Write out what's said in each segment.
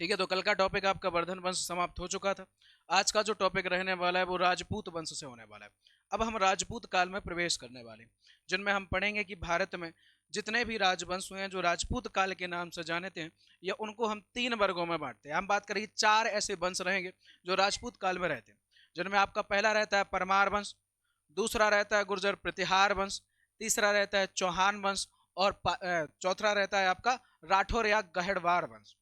ठीक है, तो कल का टॉपिक आपका वर्धन वंश समाप्त हो चुका था। आज का जो टॉपिक रहने वाला है वो राजपूत वंश से होने वाला है। अब हम राजपूत काल में प्रवेश करने वाले, जिनमें हम पढ़ेंगे कि भारत में जितने भी राजवंश हुए हैं जो राजपूत काल के नाम से जाने थे, या उनको हम तीन वर्गों में बांटते हैं। हम बात करेंगे चार ऐसे वंश रहेंगे जो राजपूत काल में रहते हैं, जिनमें आपका पहला रहता है परमार वंश, दूसरा रहता है गुर्जर प्रतिहार वंश, तीसरा रहता है चौहान वंश, और चौथा रहता है आपका राठौर या गहड़वार वंश।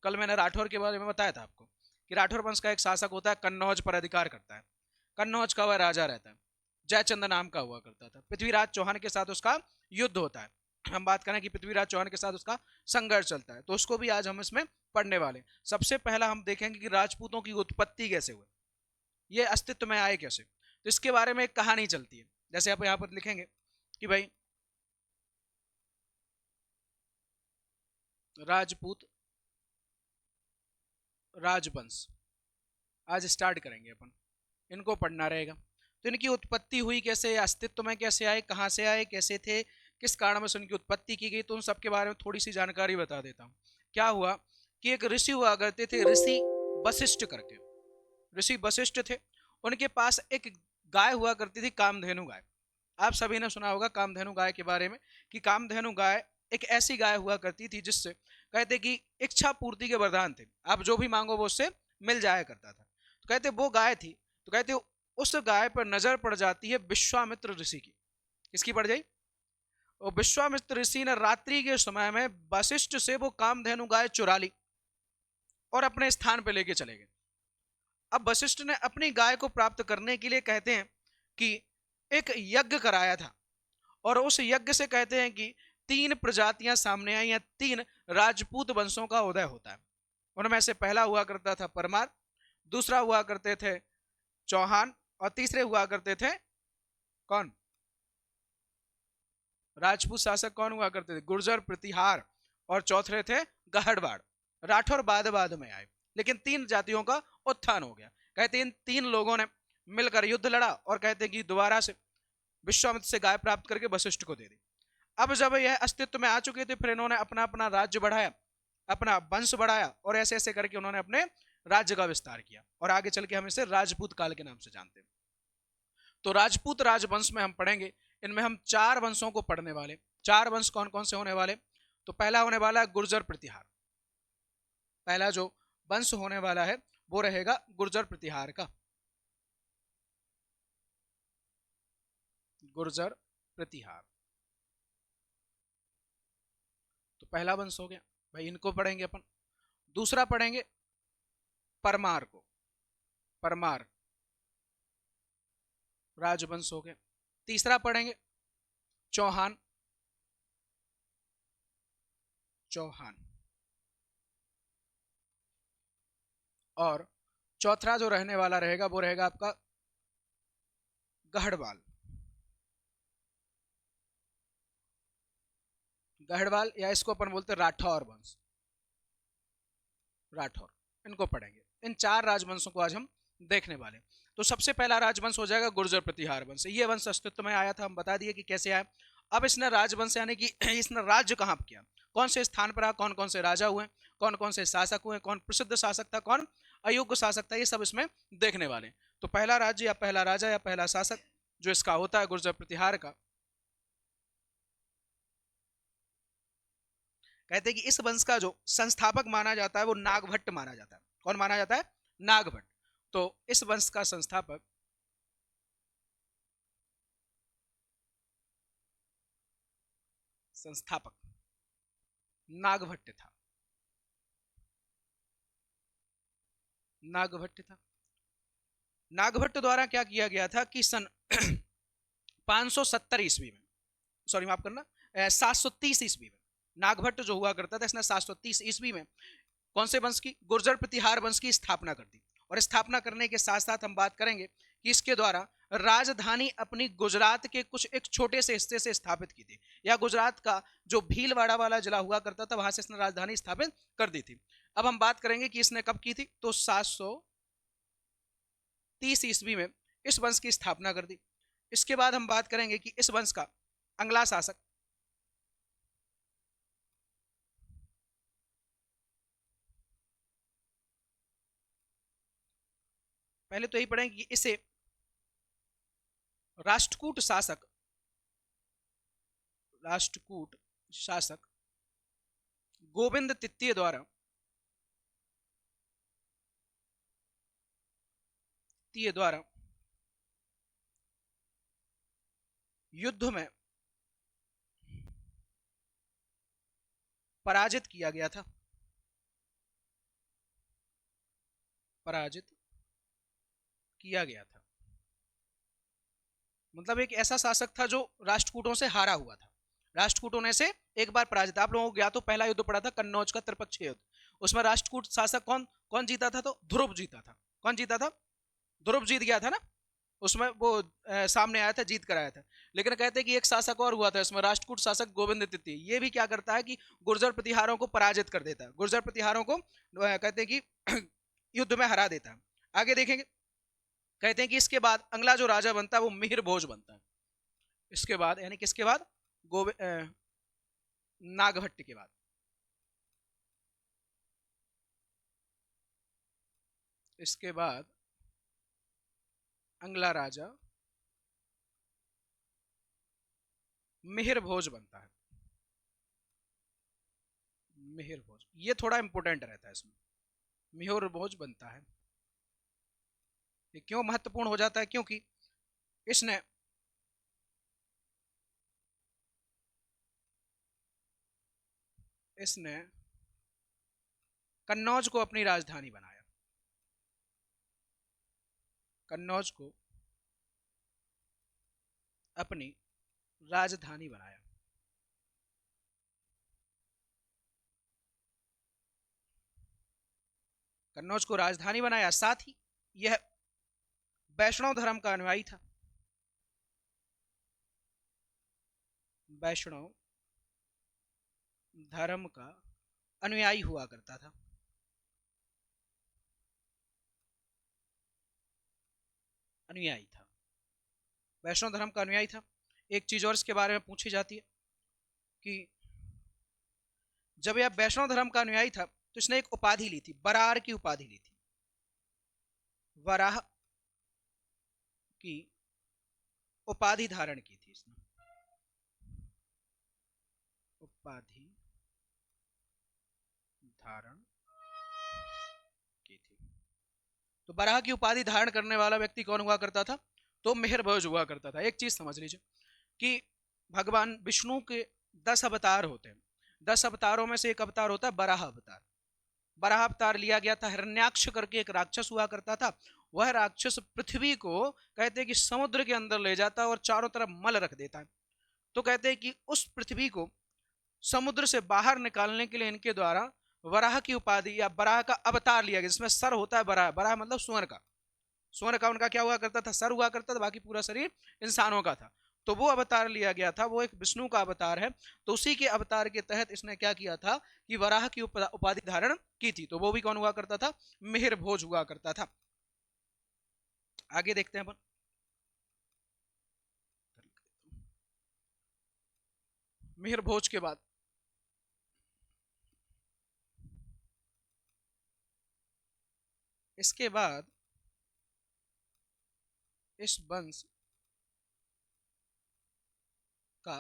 कल मैंने राठौर के बारे में बताया था आपको कि राठौर वंश का एक शासक होता है, कन्नौज पर अधिकार करता है। कन्नौज का वह राजा रहता है, जयचंद नाम का हुआ करता था। पृथ्वीराज चौहान के साथ उसका युद्ध होता है। हम बात करें कि पृथ्वीराज चौहान के साथ उसका संघर्ष चलता है, तो उसको भी आज हम इसमें पढ़ने वाले। सबसे पहला हम देखेंगे कि राजपूतों की उत्पत्ति कैसे हुई, ये अस्तित्व में आए कैसे। तो इसके बारे में एक कहानी चलती है, जैसे आप यहाँ पर लिखेंगे कि भाई राजपूत राजवंश आज स्टार्ट करेंगे अपन, इनको पढ़ना रहेगा। तो इनकी उत्पत्ति हुई कैसे, अस्तित्व में कैसे आए, कहाँ से आए, कैसे थे, किस कारण से उनकी उत्पत्ति की गई, तो उन सबके बारे में थोड़ी सी जानकारी बता देता हूँ। क्या हुआ कि एक ऋषि हुआ करते थे, ऋषि वशिष्ठ करके। ऋषि वशिष्ठ थे, उनके पास एक गाय हुआ करती थी, कामधेनु गाय। आप सभी ने सुना होगा कामधेनु गाय के बारे में, कि कामधेनु गाय एक ऐसी गाय हुआ करती थी जिससे कहते कि इच्छा पूर्ति के वरदान थे, आप जो भी मांगो वो उससे मिल जाया करता था। तो कहते वो गाय थी, तो कहते उस गाय पर नजर पड़ जाती है विश्वामित्र ऋषि की। किसकी पड़ जाई? और विश्वामित्र ऋषि ने रात्रि के समय में वशिष्ठ से वो कामधेनु गाय चुरा ली और अपने स्थान पर लेके चले गए। अब वशिष्ठ ने अपनी गाय को प्राप्त करने के लिए कहते हैं कि एक यज्ञ कराया था, और उस यज्ञ से कहते हैं कि तीन प्रजातियां सामने आई, या तीन राजपूत वंशों का उदय होता है। उनमें से पहला हुआ करता था परमार, दूसरा हुआ करते थे चौहान, और तीसरे हुआ करते थे कौन? राजपूत शासक कौन हुआ करते थे? गुर्जर प्रतिहार, और चौथे थे गहड़वाड़। राठौर बाद बाद में आए, लेकिन तीन जातियों का उत्थान हो गया। कहते इन तीन लोगों ने मिलकर युद्ध लड़ा, और कहते कि दोबारा से विश्वामित्र से गाय प्राप्त करके वशिष्ठ को दे दी। अब जब यह अस्तित्व में आ चुके थे, फिर इन्होंने अपना अपना राज्य बढ़ाया, अपना वंश बढ़ाया, और ऐसे ऐसे करके उन्होंने अपने राज्य का विस्तार किया, और आगे चल के हम इसे राजपूत काल के नाम से जानते हैं। तो राजपूत राजवंश में हम पढ़ेंगे, इनमें हम चार वंशों को पढ़ने वाले। चार वंश कौन कौन से होने वाले? तो पहला होने वाला है गुर्जर प्रतिहार। पहला जो वंश होने वाला है वो रहेगा गुर्जर प्रतिहार का। गुर्जर प्रतिहार तो पहला वंश हो गया भाई, इनको पढ़ेंगे अपन। दूसरा पढ़ेंगे परमार को। परमार राजवंश हो गया। तीसरा पढ़ेंगे चौहान। चौहान। और चौथा जो रहने वाला रहेगा वो रहेगा आपका गहड़वाल। गहड़वाल, या इसको अपन बोलते राठौर वंश। राठौर, इनको पढ़ेंगे। इन चार राजवंशों को आज हम देखने वाले। तो सबसे पहला राजवंश हो जाएगा गुर्जर प्रतिहार वंश। ये वंश अस्तित्व में आया था, हम बता दिए कि कैसे आया। अब इसने राजवंश यानी कि इसने राज्य कहाँ किया, कौन से स्थान पर आया, कौन कौन से राजा हुए, कौन कौन से शासक हुए, कौन प्रसिद्ध शासक था, कौन अयोग्य शासक था, ये सब इसमें देखने वाले। तो पहला राज्य या पहला राजा या पहला शासक जो इसका होता है गुर्जर प्रतिहार का, कहते हैं कि इस वंश का जो संस्थापक माना जाता है वो नागभट्ट माना जाता है। कौन माना जाता है? नागभट्ट। तो इस वंश का संस्थापक संस्थापक नागभट्ट था। नागभट्ट था। नागभट्ट द्वारा क्या किया गया था कि सन 570 ईस्वी में, सॉरी माफ करना, 730 ईस्वी में नागभट्ट जो हुआ करता था, इसने 730 ईस्वी में कौन से वंश की? गुर्जर प्रतिहार वंश की स्थापना कर दी। और स्थापना करने के साथ साथ हम बात करेंगे कि इसके द्वारा राजधानी अपनी गुजरात के कुछ एक छोटे से हिस्से से स्थापित की थी, या गुजरात का जो भीलवाड़ा वाला जिला हुआ करता था वहां से इसने राजधानी स्थापित कर दी थी। अब हम बात करेंगे कि इसने कब की थी, तो 730 ईस्वी में इस वंश की स्थापना कर दी। इसके बाद हम बात करेंगे कि इस वंश का अगला शासक पहले तो यही पढ़ेंगे कि इसे राष्ट्रकूट शासक, राष्ट्रकूट शासक गोविंद तृतीय द्वारा, तृतीय द्वारा युद्ध में पराजित किया गया था, पराजित किया गया था। मतलब एक ऐसा शासक था जो राष्ट्रकूटों से हारा हुआ था, राष्ट्रकूटों ने से एक बार पराजित। आप लोगों को या तो पहला युद्ध पड़ा था कन्नौज का त्रिपक्षीय युद्ध, उसमें राष्ट्रकूट शासक कौन कौन जीता था? तो ध्रुव जीता था। कौन जीता था? ध्रुव जीत गया था ना, उसमें वो सामने आया था, जीत कर आया था। लेकिन कहते हैं कि एक शासक और हुआ था इसमें, राष्ट्रकूट शासक गोविंद तृतीय। ये भी क्या करता है कि गुर्जर प्रतिहारों को पराजित कर देता है, गुर्जर प्रतिहारों को कहते हैं कि युद्ध में हरा देता है। आगे देखेंगे, कहते हैं कि इसके बाद अगला जो राजा बनता है वो मिहिर भोज बनता है। इसके बाद यानी किसके बाद? नागभट्ट के बाद। इसके बाद अगला राजा मिहिर भोज बनता है, मिहिर भोज। ये थोड़ा इंपोर्टेंट रहता है इसमें, मिहिर भोज बनता है। ये क्यों महत्वपूर्ण हो जाता है? क्योंकि इसने इसने कन्नौज को अपनी राजधानी बनाया, कन्नौज को अपनी राजधानी बनाया। कन्नौज को राजधानी बनाया, साथ ही यह वैष्णव धर्म का अनुयायी था, वैष्णव धर्म का अनुयायी हुआ करता था। अनुयायी था, वैष्णव धर्म का अनुयायी था। एक चीज और इसके बारे में पूछी जाती है कि जब यह वैष्णव धर्म का अनुयायी था तो इसने एक उपाधि ली थी, बरार की उपाधि ली थी, वराह की उपाधि धारण की थी इसने, उपाधि धारण की थी। तो बराह की उपाधि धारण करने वाला व्यक्ति कौन हुआ करता था? तो मिहिर भोज हुआ करता था। एक चीज समझ लीजिए कि भगवान विष्णु के 10 अवतार होते हैं, 10 अवतारों में से एक अवतार होता है बराह अवतार। बराह अवतार लिया गया था, हिरण्याक्ष करके एक राक्षस हुआ करता था। वह राक्षस पृथ्वी को कहते हैं कि समुद्र के अंदर ले जाता है और चारों तरफ मल रख देता है। तो कहते हैं कि उस पृथ्वी को समुद्र से बाहर निकालने के लिए इनके द्वारा वराह की उपाधि या बराह का अवतार लिया गया, जिसमें सर होता है बराह, बराह मतलब सुअर का, सुअर का उनका क्या हुआ करता था? सर हुआ करता था, बाकी पूरा शरीर इंसानों का था। तो वो अवतार लिया गया था, वो एक विष्णु का अवतार है। तो उसी के अवतार के तहत इसने क्या किया था कि वराह की उपाधि धारण की थी। तो वो भी कौन हुआ करता था? मिहिर भोज हुआ करता था। आगे देखते हैं अपन, मिहिर भोज के बाद इसके बाद इस वंश का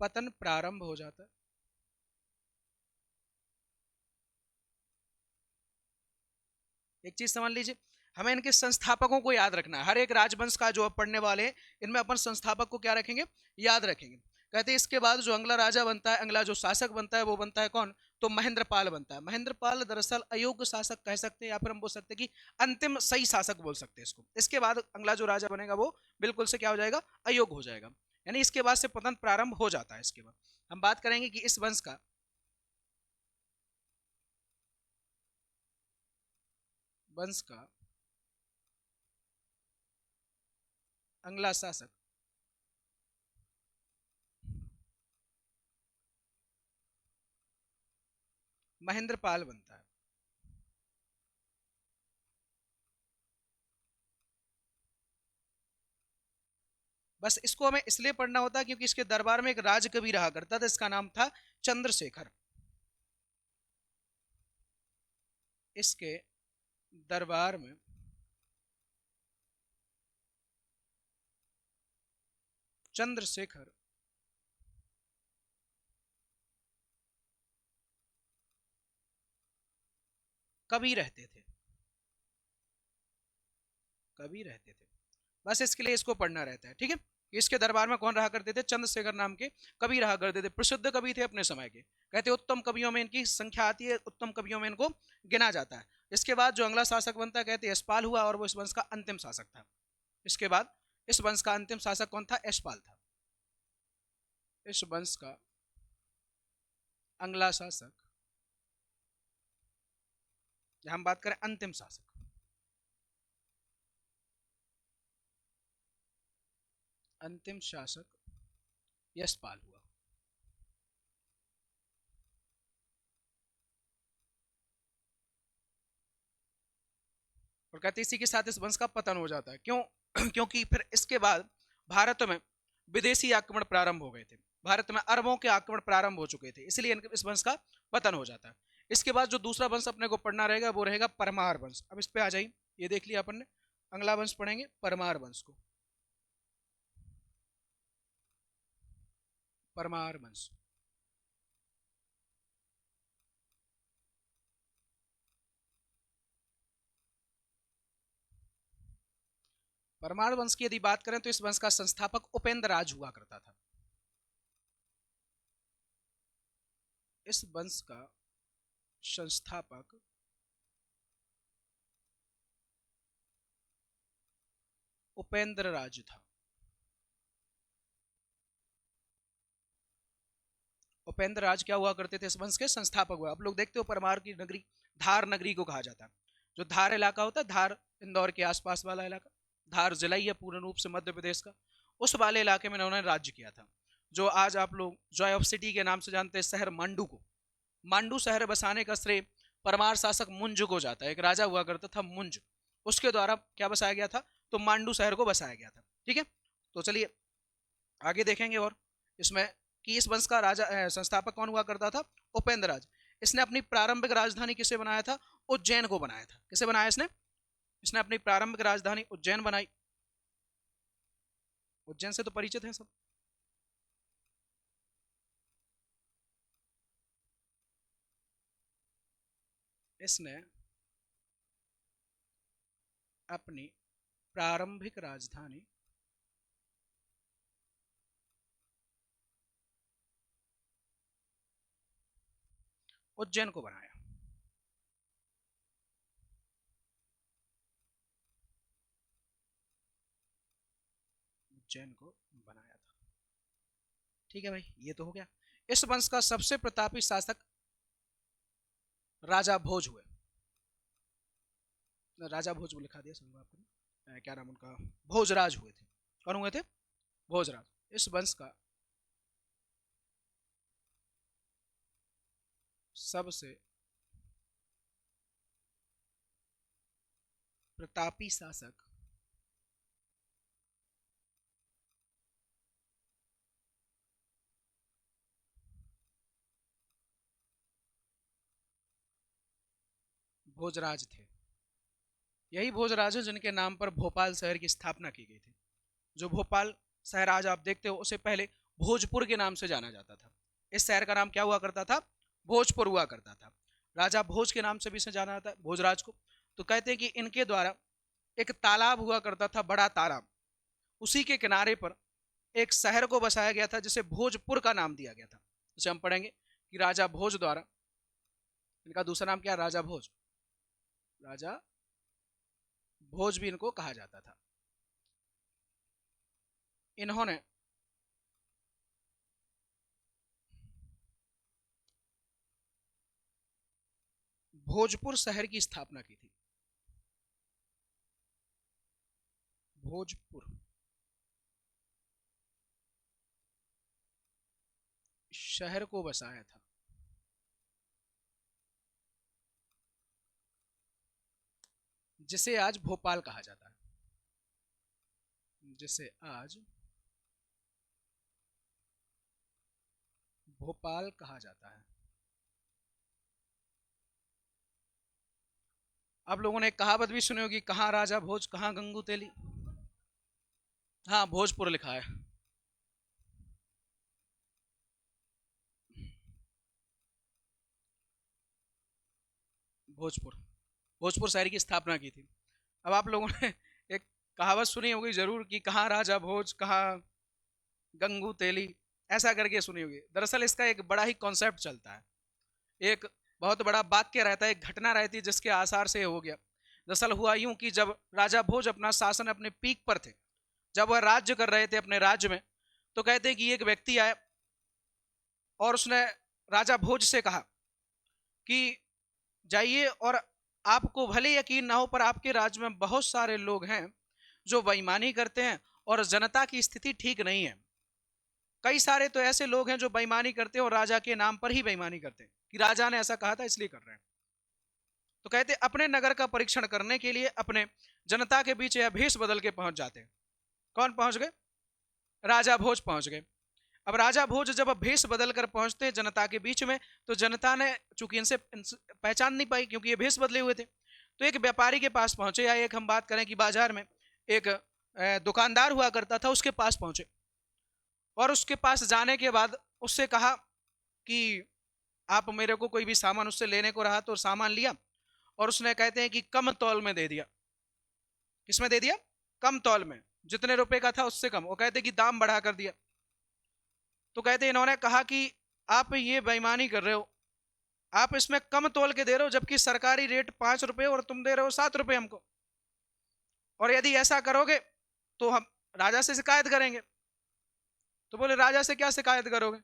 पतन प्रारंभ हो जाता है। एक चीज समझ लीजिए, हमें इनके संस्थापकों को याद रखना है। हर एक राजवंश का जो पढ़ने वाले, इनमें अपन संस्थापक को क्या रखेंगे? याद रखेंगे। कहते हैं इसके बाद जो अगला राजा बनता है, अगला जो शासक बनता है, वो बनता है कौन? तो महेंद्रपाल बनता है। महेंद्रपाल दरअसल अयोग्य शासक कह सकते हैं, या फिर हम बोल सकते हैं कि अंतिम सही शासक बोल सकते हैं इसको। इसके बाद अगला जो राजा बनेगा वो बिल्कुल से क्या हो जाएगा? अयोग्य हो जाएगा। यानी इसके बाद से पतन प्रारंभ हो जाता है। इसके बाद हम बात करेंगे कि इस वंश का अगला शासक महेंद्रपाल बनता है। बस इसको हमें इसलिए पढ़ना होता है क्योंकि इसके दरबार में एक राजकवि रहा करता था, इसका नाम था चंद्रशेखर। इसके दरबार में चंद्रशेखर कभी रहते थे, कभी रहते थे। बस इसके लिए इसको पढ़ना रहता है, ठीक है। इसके दरबार में कौन रहा करते थे? चंद्रशेखर नाम के कवि रहा करते थे, प्रसिद्ध कवि थे अपने समय के। कहते उत्तम कवियों में इनकी संख्या आती है, उत्तम कवियों में इनको गिना जाता है। इसके बाद जो अगला शासक बनता है कहते यशपाल हुआ, और वो इस वंश का अंतिम शासक था। इसके बाद इस वंश का अंतिम शासक कौन था? यशपाल था। इस वंश का अगला शासक, हम बात करें अंतिम शासक, अंतिम शासक यशपाल हुआ। और कहते इसी के साथ इस वंश का पतन हो जाता है। क्यों? क्योंकि फिर इसके बाद भारत में विदेशी आक्रमण प्रारंभ हो गए थे, भारत में अरबों के आक्रमण प्रारंभ हो चुके थे, इसलिए इस वंश का पतन हो जाता है। इसके बाद जो दूसरा वंश अपने को पढ़ना रहेगा वो रहेगा परमार वंश। अब इस पे आ जाइए, ये देख लिया अपन ने। अगला वंश पढ़ेंगे परमार वंश को। परमार वंश, परमार वंश की यदि बात करें तो इस वंश का संस्थापक उपेंद्र राज हुआ करता था। इस वंश का संस्थापक उपेंद्र राज था। उपेंद्र राज क्या हुआ करते थे? इस वंश के संस्थापक हुआ। आप लोग देखते हो परमार की नगरी धार नगरी को कहा जाता है। जो धार इलाका होता है, धार इंदौर के आसपास वाला इलाका, धार जिला ही है पूर्ण रूप से मध्य प्रदेश का, उस वाले इलाके में उन्होंने राज्य किया था। जो आज आप लोग जॉय ऑफ सिटी के नाम से जानते हैं शहर मांडू को, मांडू शहर बसाने का श्रेय परमार शासक मुंज को जाता है। एक राजा हुआ करता था मुंज, उसके द्वारा क्या बसाया गया था? तो मांडू शहर को बसाया गया था, ठीक है। तो चलिए आगे देखेंगे। और इसमें कि इस वंश का राजा संस्थापक कौन हुआ करता था? उपेंद्र राज। इसने अपनी प्रारंभिक राजधानी किसे बनाया था? उज्जैन को बनाया था। किसे बनाया इसने? इसने अपनी प्रारंभिक राजधानी उज्जैन बनाई। उज्जैन से तो परिचित हैं सब। इसने अपनी प्रारंभिक राजधानी उज्जैन को बनाया। उज्जैन को बनाया था, ठीक है भाई, ये तो हो गया। इस वंश का सबसे प्रतापी शासक राजा भोज हुए। राजा भोज को लिखा दिया समझो आपको, क्या नाम उनका? भोजराज हुए थे। कौन हुए थे? भोजराज। इस वंश का सबसे प्रतापी शासक भोजराज थे। यही भोजराज है जिनके नाम पर भोपाल शहर की स्थापना की गई थी। जो भोपाल शहर आज आप देखते हो उसे पहले भोजपुर के नाम से जाना जाता था। इस शहर का नाम क्या हुआ करता था? भोजपुर हुआ करता था। राजा भोज के नाम से भी इसे जाना जाता है, भोजराज को। तो कहते हैं कि इनके द्वारा एक तालाब हुआ करता था, बड़ा तालाब, उसी के किनारे पर एक शहर को बसाया गया था जिसे भोजपुर का नाम दिया गया था। जिसे हम पढ़ेंगे कि राजा भोज द्वारा, इनका दूसरा नाम क्या? राजा भोज। राजा भोज भी इनको कहा जाता था। इन्होंने भोजपुर शहर की स्थापना की थी। भोजपुर शहर को बसाया था। जिसे आज भोपाल कहा जाता है, जिसे आज भोपाल कहा जाता है। आप लोगों ने एक कहावत भी सुनी होगी, कहाँ राजा भोज कहाँ गंगू तेली। हाँ, भोजपुर लिखा है। भोजपुर, भोजपुर शहर की स्थापना की थी। अब आप लोगों ने एक कहावत सुनी होगी जरूर कि कहाँ राजा भोज कहाँ गंगू तेली, ऐसा करके सुनी होगी। दरअसल इसका एक बड़ा ही कॉन्सेप्ट चलता है, एक बहुत बड़ा वाक्य रहता है, एक घटना रहती है जिसके आसार से हो गया। दरअसल हुआ यूं कि जब राजा भोज अपना शासन अपने पीक पर थे, जब वह राज्य कर रहे थे अपने राज्य में, तो कहते हैं कि एक व्यक्ति आया और उसने राजा भोज से कहा कि जाइए, और आपको भले यकीन ना हो पर आपके राज्य में बहुत सारे लोग हैं जो बेईमानी करते हैं और जनता की स्थिति ठीक नहीं है। कई सारे तो ऐसे लोग हैं जो बेईमानी करते हैं और राजा के नाम पर ही बेईमानी करते हैं कि राजा ने ऐसा कहा था इसलिए कर रहे हैं। तो कहते अपने नगर का परीक्षण करने के लिए अपने जनता के बीच यह भेष बदल के पहुंच जाते हैं। कौन पहुंच गए? राजा भोज पहुंच गए। अब राजा भोज जब भेष बदल कर पहुंचते हैं जनता के बीच में, तो जनता ने चूंकि इनसे पहचान नहीं पाई क्योंकि ये भेष बदले हुए थे, तो एक व्यापारी के पास पहुंचे, या एक हम बात करें कि बाजार में एक दुकानदार हुआ करता था, उसके पास पहुंचे और उसके पास जाने के बाद उससे कहा कि आप मेरे को कोई भी सामान उससे लेने को रहा तो सामान लिया, और उसने कहते हैं कि कम तौल में दे दिया। किसमें दे दिया? कम तौल में, जितने रुपए का था उससे कम। वो कहते कि दाम बढ़ा कर दिया। तो कहते इन्होंने कहा कि आप ये बेईमानी कर रहे हो, आप इसमें कम तोल के दे रहे हो जबकि सरकारी रेट 5 रुपए और तुम दे रहे हो 7 रुपए हमको, और यदि ऐसा करोगे तो हम राजा से शिकायत करेंगे। तो बोले राजा से क्या शिकायत करोगे,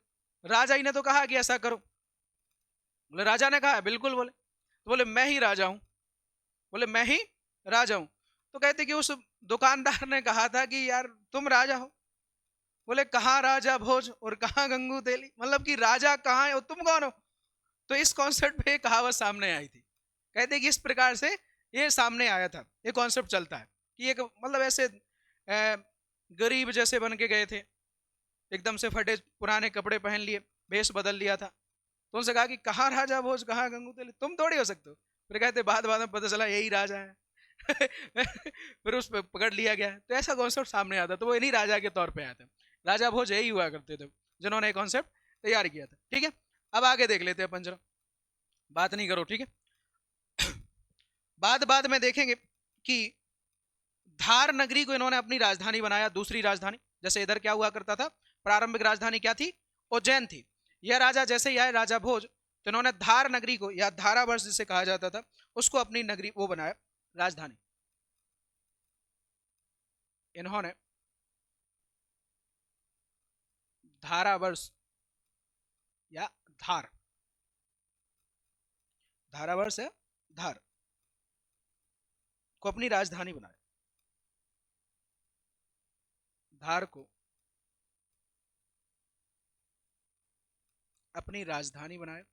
राजा ही ने तो कहा कि ऐसा करो। बोले राजा ने कहा बिल्कुल। बोले तो बोले मैं ही राजा हूं। बोले मैं ही राजा हूं। तो कहते कि उस दुकानदार ने कहा था कि यार तुम राजा हो। बोले कहाँ राजा भोज और कहाँ गंगू तेली, मतलब कि राजा कहाँ है और तुम कौन हो। तो इस कॉन्सेप्ट पे कहावत सामने आई थी। कहते कि इस प्रकार से ये सामने आया था, ये कॉन्सेप्ट चलता है कि एक मतलब ऐसे गरीब जैसे बन के गए थे, एकदम से फटे पुराने कपड़े पहन लिए, भेष बदल लिया था। तो उनसे कहा कि कहाँ राजा भोज कहाँ गंगू तेली, तुम थोड़ी हो सकते हो। फिर कहते बाद बाद में पता चला यही राजा है। फिर उस पर पकड़ लिया गया। तो ऐसा कॉन्सेप्ट सामने आता, तो वो इन्हीं राजा के तौर पे आया था। राजा भोज यही हुआ करते थे जिन्होंने कॉन्सेप्ट तैयार किया था। ठीक है, अब आगे देख लेते हैं अपन जरा, बात नहीं करो ठीक है। बाद बाद में देखेंगे कि धार नगरी को इन्होंने अपनी राजधानी बनाया, दूसरी राजधानी। जैसे इधर क्या हुआ करता था, प्रारंभिक राजधानी क्या थी, उज्जैन थी। यह राजा जैसे ही आए राजा भोज, तो इन्होंने धार नगरी को या धारावर्ष जिसे कहा जाता था उसको अपनी नगरी वो बनाया, राजधानी। इन्होंने धारावर्ष या धार, धारावर्ष है धार को अपनी राजधानी बनाया, धार को अपनी राजधानी बनाया,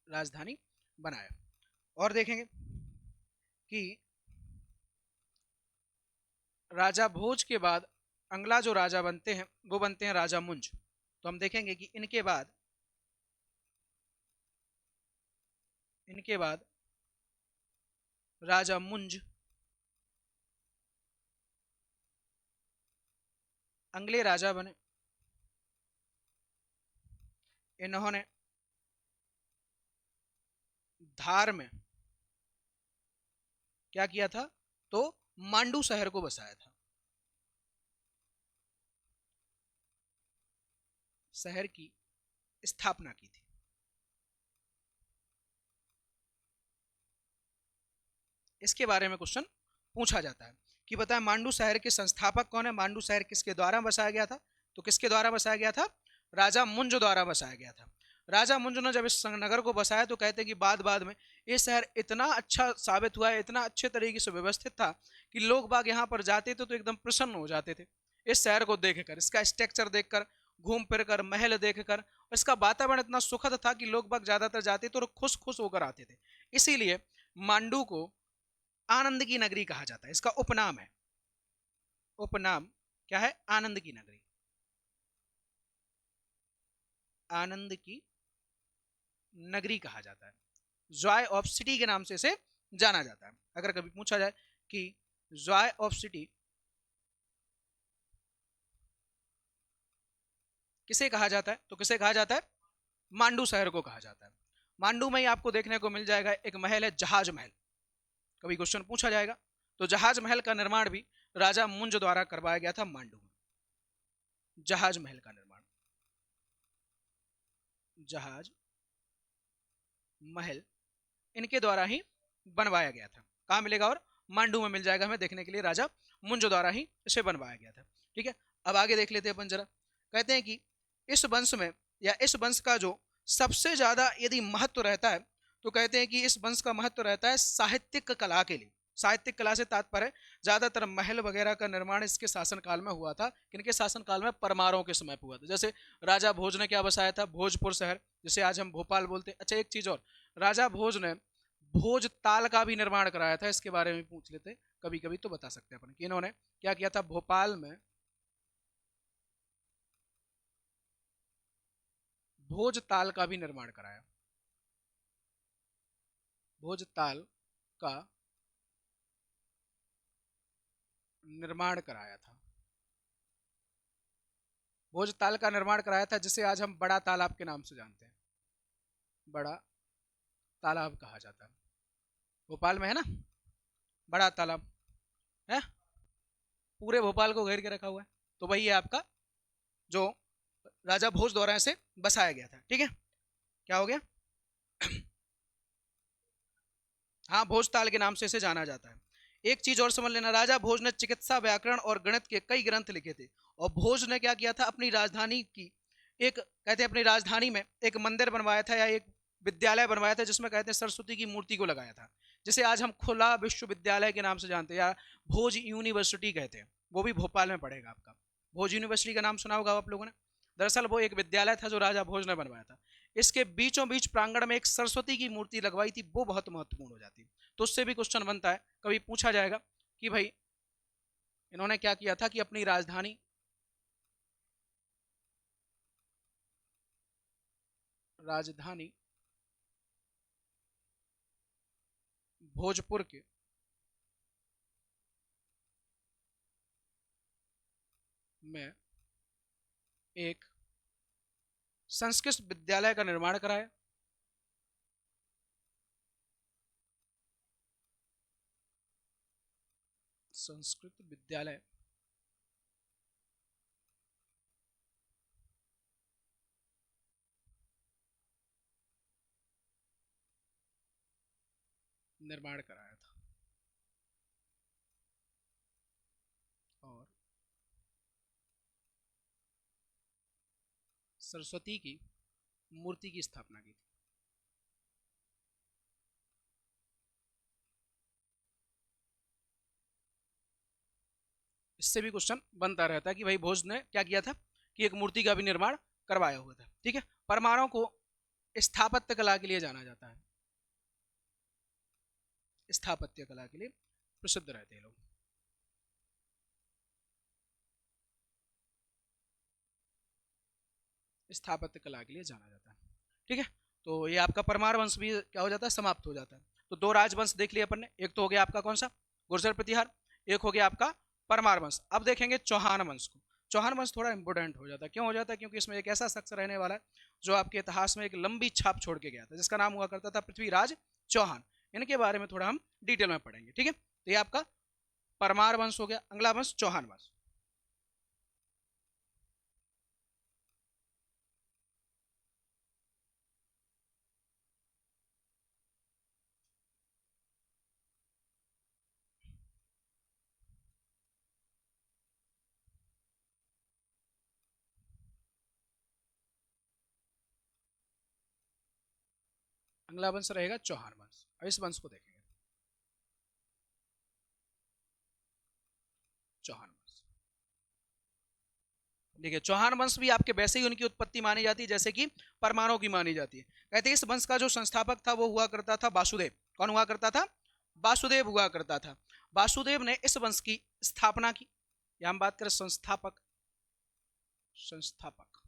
राजधानी बनाया। और देखेंगे कि राजा भोज के बाद अगला जो राजा बनते हैं वो बनते हैं राजा मुंज। तो हम देखेंगे कि इनके बाद राजा मुंज अगले राजा बने। इन्होंने धार में क्या किया था, तो मांडू शहर को बसाया था, शहर की स्थापना की थी। इसके बारे में क्वेश्चन पूछा जाता है कि बताएं मांडू शहर के संस्थापक कौन है, मांडू शहर किसके द्वारा बसाया गया था। तो किसके द्वारा बसाया गया था, राजा मुंज द्वारा बसाया गया था। राजा मुंज ने जब इस नगर को बसाया तो कहते हैं कि बाद बाद में ये शहर इतना अच्छा साबित हुआ है, इतना अच्छे तरीके से व्यवस्थित था कि लोग बाग यहाँ पर जाते थे तो एकदम प्रसन्न हो जाते थे इस शहर को देखकर, इसका स्ट्रक्चर देखकर, घूम फिर कर, महल देखकर। इसका वातावरण इतना सुखद था कि लोग बाग ज्यादातर जाते थे और खुश खुश होकर आते थे। इसीलिए मांडू को आनंद की नगरी कहा जाता है, इसका उपनाम है। उपनाम क्या है, आनंद की नगरी, आनंद की नगरी कहा जाता है, जॉय ऑफ सिटी के नाम से इसे जाना जाता है। अगर कभी पूछा जाए कि जॉय ऑफ सिटी किसे कहा जाता है, तो किसे कहा जाता है, मांडू शहर को कहा जाता है। मांडू में ही आपको देखने को मिल जाएगा एक महल है, जहाज महल। कभी क्वेश्चन पूछा जाएगा तो जहाज महल का निर्माण भी राजा मुंज द्वारा करवाया गया था मांडू में। जहाज महल का निर्माण, जहाज महल इनके द्वारा ही बनवाया गया था। कहां मिलेगा, और मांडू में मिल जाएगा हमें देखने के लिए, राजा मुंज द्वारा ही इसे बनवाया गया था। ठीक है, अब आगे देख लेते हैं अपन जरा। कहते हैं कि इस वंश में या इस वंश का जो सबसे ज्यादा यदि महत्व रहता है तो कहते हैं कि इस वंश का महत्व रहता है साहित्यिक कला के लिए। साहित्यिक कला से तात्पर्य ज्यादातर महल वगैरह का निर्माण इसके शासनकाल में हुआ था। किनके शासनकाल में, परमारों के समय हुआ था। जैसे राजा भोज ने क्या बसाया था, भोजपुर शहर, जिसे आज हम भोपाल बोलते हैं। अच्छा एक चीज और, राजा भोज ने भोज ताल का भी निर्माण कराया था। इसके बारे में पूछ लेते कभी कभी तो बता सकते हैं अपन कि इन्होंने क्या किया था, भोपाल में भोज ताल का भी निर्माण कराया। भोज ताल का निर्माण कराया था, भोज ताल का निर्माण कराया था, जिसे आज हम बड़ा तालाब के नाम से जानते हैं। बड़ा तालाब कहा जाता है, भोपाल में है ना बड़ा तालाब है, पूरे भोपाल को घेर के रखा हुआ है। तो वही है आपका जो राजा भोज द्वारा इसे बसाया गया था। ठीक है, क्या हो गया, हाँ भोज ताल के नाम से इसे जाना जाता है। एक चीज और समझ लेना, राजा भोज ने चिकित्सा, व्याकरण और गणित के कई ग्रंथ लिखे थे। और भोज ने क्या किया था, अपनी राजधानी की एक, कहते हैं अपनी राजधानी में एक मंदिर बनवाया था या एक विद्यालय बनवाया था, जिसमें कहते हैं सरस्वती की मूर्ति को लगाया था, जिसे आज हम खुला विश्वविद्यालय के नाम से जानते हैं या भोज यूनिवर्सिटी कहते हैं। वो भी भोपाल में पड़ेगा आपका। भोज यूनिवर्सिटी का नाम सुना होगा आप लोगों ने। दरअसल वो एक विद्यालय था जो राजा भोज ने बनवाया था। इसके बीचों बीच प्रांगण में एक सरस्वती की मूर्ति लगवाई थी, वो बहुत महत्वपूर्ण हो जाती है। तो उससे भी क्वेश्चन बनता है, कभी पूछा जाएगा कि भाई इन्होंने क्या किया था कि अपनी राजधानी राजधानी भोजपुर के में एक संस्कृत विद्यालय का निर्माण कराया। संस्कृत विद्यालय निर्माण कराया था और सरस्वती की मूर्ति की स्थापना की थी। इससे भी क्वेश्चन बनता रहता है कि भाई भोज ने क्या किया था कि एक मूर्ति का भी निर्माण करवाया हुआ था। ठीक है, परमाणु को स्थापत्य कला के लिए जाना जाता है, स्थापत्य कला के लिए प्रसिद्ध रहते हैं लोग। स्थापत्य कला के लिए जाना जाता है। ठीक है, तो ये आपका परमार वंश भी क्या हो जाता है, समाप्त हो जाता है। तो दो राजवंश देख लिया अपन ने, एक तो हो गया आपका कौन सा, गुर्जर प्रतिहार, एक हो गया आपका परमार वंश। अब देखेंगे चौहान वंश को। चौहान वंश थोड़ा इंपॉर्टेंट हो जाता है, क्यों हो जाता है, क्योंकि इसमें एक ऐसा शख्स रहने वाला है जो आपके इतिहास में एक लंबी छाप छोड़ के गया था, जिसका नाम हुआ करता था पृथ्वीराज चौहान। इनके बारे में थोड़ा हम डिटेल में पढ़ेंगे। ठीक है, तो ये आपका परमार वंश हो गया। अगला वंश चौहान वंश। अगला वंश रहेगा चौहान वंश। अब इस वंश को देखेंगे, चौहान वंश। देखिए चौहान वंश भी आपके वैसे ही उनकी उत्पत्ति मानी जाती है जैसे कि परमाणु की मानी जाती है। कहते हैं इस वंश का जो संस्थापक था वो हुआ करता था वासुदेव। कौन हुआ करता था, वासुदेव हुआ करता था। वासुदेव ने इस वंश की स्थापना की। या हम बात करें संस्थापक, संस्थापक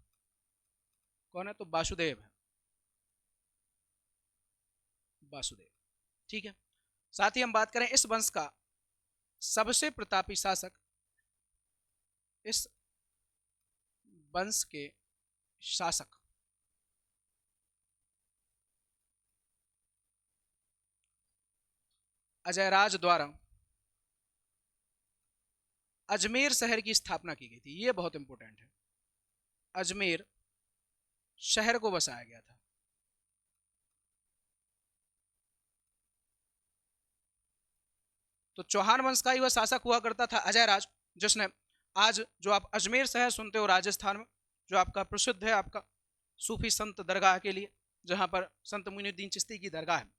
कौन है, तो वासुदेव है। वासुदेव। ठीक है, साथ ही हम बात करें इस वंश का सबसे प्रतापी शासक, इस वंश के शासक अजयराज द्वारा अजमेर शहर की स्थापना की गई थी। यह बहुत इंपॉर्टेंट है, अजमेर शहर को बसाया गया था। तो चौहान वंश का ही वह शासक हुआ करता था अजयराज, जिसने आज जो आप अजमेर शहर सुनते हो राजस्थान में, जो आपका प्रसिद्ध है आपका सूफी संत दरगाह के लिए, जहां पर संत मुइनुद्दीन चिश्ती की दरगाह है,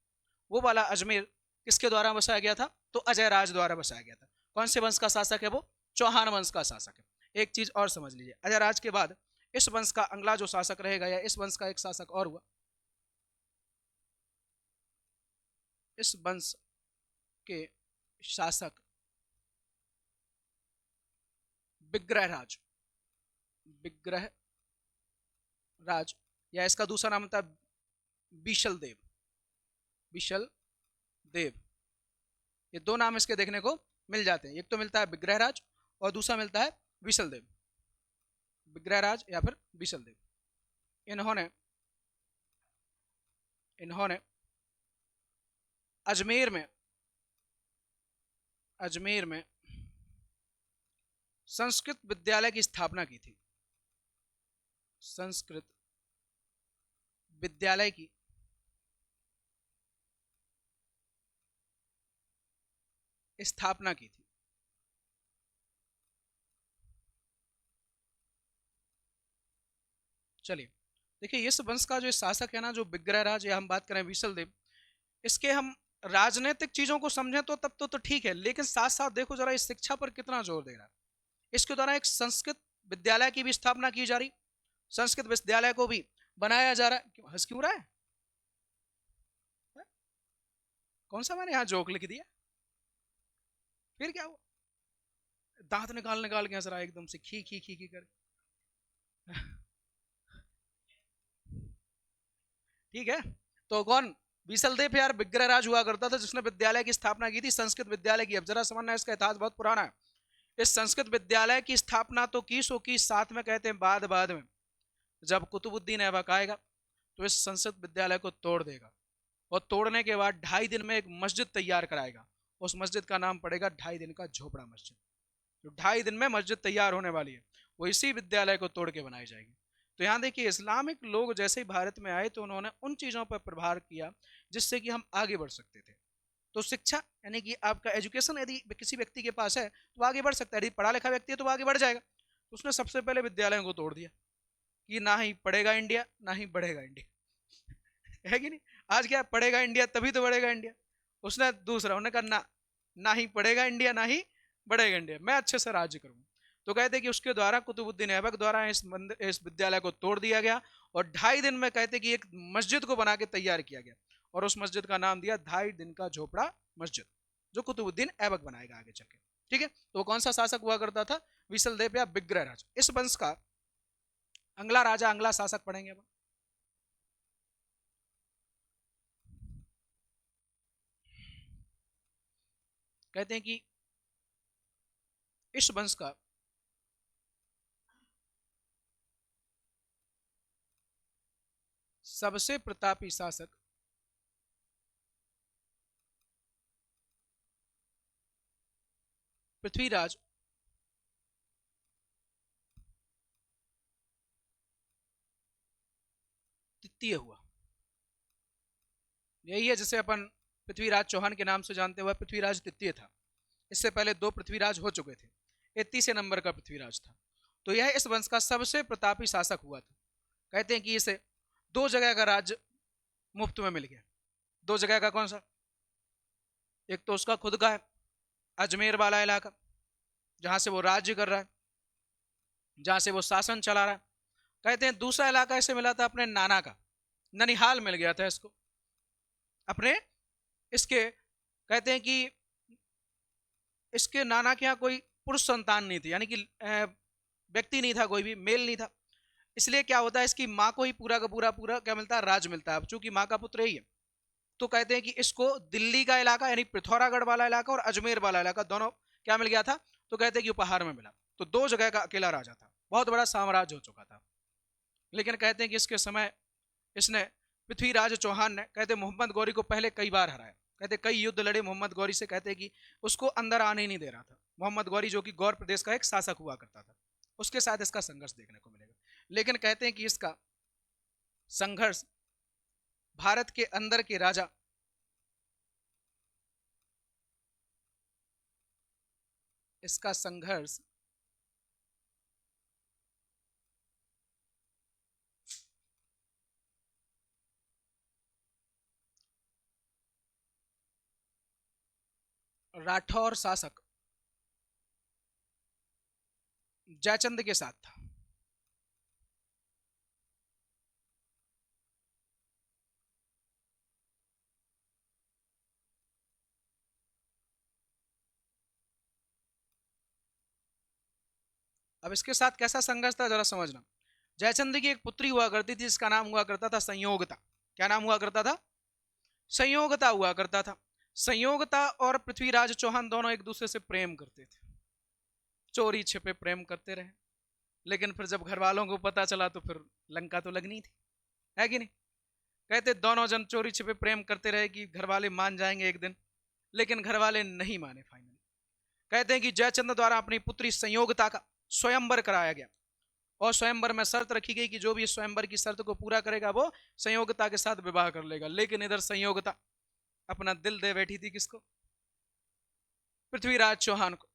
वो वाला अजमेर किसके द्वारा बसाया गया था? तो अजयराज द्वारा बसाया गया था। कौन से वंश का शासक है वो? चौहान वंश का शासक है। एक चीज और समझ लीजिए, अजयराज के बाद इस वंश का अगला जो शासक रहेगा, या इस वंश का एक शासक और हुआ, इस वंश के शासक विग्रहराज, विग्रह राज, या इसका दूसरा नाम था बीशल देव, बीशल देव। ये दो नाम इसके देखने को मिल जाते हैं, एक तो मिलता है विग्रहराज और दूसरा मिलता है बीशल देव, विग्रहराज या फिर बीशल देव। इन्होंने इन्होंने अजमेर में संस्कृत विद्यालय की स्थापना की थी, संस्कृत विद्यालय की स्थापना की थी। चलिए देखिए, इस वंश का जो शासक है ना, जो विग्रहराज, या हम बात करें बीशल देव, इसके हम राजनीतिक चीजों को समझें तो तब तो ठीक है, लेकिन साथ साथ देखो जरा इस शिक्षा पर कितना जोर दे रहा है। इसके द्वारा एक संस्कृत विद्यालय की भी स्थापना की जा रही, संस्कृत विद्यालय को भी बनाया जा रहा है। हंस क्यों रहा है? कौन सा मैंने यहाँ जोक लिख दिया? फिर क्या हुआ? दांत निकाल निकाल के हंस रहा है एकदम से, खी खी खी खी कर। ठीक है, तो कौन? बीसल देव यार विग्रहराज हुआ करता था, जिसने विद्यालय की स्थापना की थी, संस्कृत विद्यालय की। अब जरा समझना, इसका इतिहास बहुत पुराना है। इस संस्कृत विद्यालय की स्थापना तो की सो की, साथ में कहते हैं बाद में जब कुतुबुद्दीन ऐबक आएगा तो इस संस्कृत विद्यालय को तोड़ देगा, और तोड़ने के बाद 2.5 दिन में एक मस्जिद तैयार कराएगा। उस मस्जिद का नाम पड़ेगा 2.5 दिन का झोपड़ा मस्जिद। जो 2.5 दिन में मस्जिद तैयार होने वाली है, वो इसी विद्यालय को तोड़ के बनाई जाएगी। तो यहाँ देखिए, इस्लामिक लोग जैसे ही भारत में आए तो उन्होंने उन चीज़ों पर प्रभाव किया जिससे कि हम आगे बढ़ सकते थे। तो शिक्षा यानी कि आपका एजुकेशन यदि किसी व्यक्ति के पास है तो आगे बढ़ सकता है, यदि पढ़ा लिखा व्यक्ति है तो वो आगे बढ़ जाएगा। तो उसने सबसे पहले विद्यालयों को तोड़ दिया कि ना ही पढ़ेगा इंडिया, ना ही बढ़ेगा इंडिया। है कि नहीं? आज क्या, पढ़ेगा इंडिया तभी तो बढ़ेगा इंडिया। उसने दूसरा, उन्होंने कहा ना, ना ही पढ़ेगा इंडिया, ना ही बढ़ेगा इंडिया, मैं अच्छे से राज्य करूंगा। तो कहते कि उसके द्वारा, कुतुबुद्दीन ऐबक द्वारा इस विद्यालय को तोड़ दिया गया, और 2.5 दिन में कहते कि एक मस्जिद को बना के तैयार किया गया, और उस मस्जिद का नाम दिया 2.5 दिन का झोपड़ा मस्जिद, जो कुतुबुद्दीन ऐबक बनाएगा आगे चल के। ठीक है, तो कौन सा शासक हुआ करता था? विशल देव या विग्रहराज। इस वंश का अगला राजा, अगला शासक पढ़ेंगे अब। कहते हैं कि इस वंश का सबसे प्रतापी शासक पृथ्वीराज तृतीय हुआ। यही है जिसे अपन पृथ्वीराज चौहान के नाम से जानते हुए, पृथ्वीराज तृतीय था। इससे पहले 2 पृथ्वीराज हो चुके थे, ये तीसरे नंबर का पृथ्वीराज था। तो यह इस वंश का सबसे प्रतापी शासक हुआ था। कहते हैं कि इसे 2 जगह का राज्य मुफ्त में मिल गया। 2 जगह का कौन सा? एक तो उसका खुद का है अजमेर वाला इलाका, जहां से वो राज्य कर रहा है, जहां से वो शासन चला रहा है। कहते हैं दूसरा इलाका इसे मिला था अपने नाना का, ननिहाल मिल गया था इसको अपने। इसके कहते हैं कि इसके नाना के यहाँ कोई पुरुष संतान नहीं थी, यानी कि व्यक्ति नहीं था, कोई भी मेल नहीं था। इसलिए क्या होता है, इसकी माँ को ही पूरा का पूरा क्या मिलता है? राज मिलता है। अब चूंकि माँ का पुत्र ही है तो कहते हैं कि इसको दिल्ली का इलाका यानी पिथौरागढ़ वाला इलाका और अजमेर वाला इलाका दोनों क्या मिल गया था, तो कहते हैं कि उपहार में मिला। तो 2 जगह का अकेला राजा था, बहुत बड़ा साम्राज्य हो चुका था। लेकिन कहते हैं कि इसके समय इसने पृथ्वीराज चौहान ने कहते मोहम्मद गौरी को पहले कई बार हराया। कहते कई युद्ध लड़े मोहम्मद गौरी से, कहते कि उसको अंदर आने ही नहीं दे रहा था। मोहम्मद गौरी जो कि गौर प्रदेश का एक शासक हुआ करता था, उसके साथ इसका संघर्ष देखने को मिलेगा। लेकिन कहते हैं कि इसका संघर्ष भारत के अंदर के राजा इसका संघर्ष राठौर शासक जयचंद के साथ था। अब इसके साथ कैसा संघर्ष था जरा समझना। जयचंद की एक पुत्री हुआ करती थी, जिसका नाम हुआ करता था संयोगता। क्या नाम हुआ करता था? संयोगता हुआ करता था। संयोगता और पृथ्वीराज चौहान दोनों एक दूसरे से प्रेम करते थे, चोरी छिपे प्रेम करते रहे। लेकिन फिर जब घर वालों को पता चला तो फिर लंका तो लगनी थी, है कि नहीं? कहते दोनों जन चोरी छिपे प्रेम करते रहे कि घर वाले मान जाएंगे एक दिन, लेकिन घर वाले नहीं माने फाइनली। कहते हैं कि जयचंद द्वारा अपनी पुत्री संयोगता का स्वयंवर कराया गया, और स्वयंवर में शर्त रखी गई कि जो भी स्वयंवर की शर्त को पूरा करेगा वो संयोगता के साथ विवाह कर लेगा। लेकिन इधर संयोगता अपना दिल दे बैठी थी किसको? पृथ्वीराज चौहान को।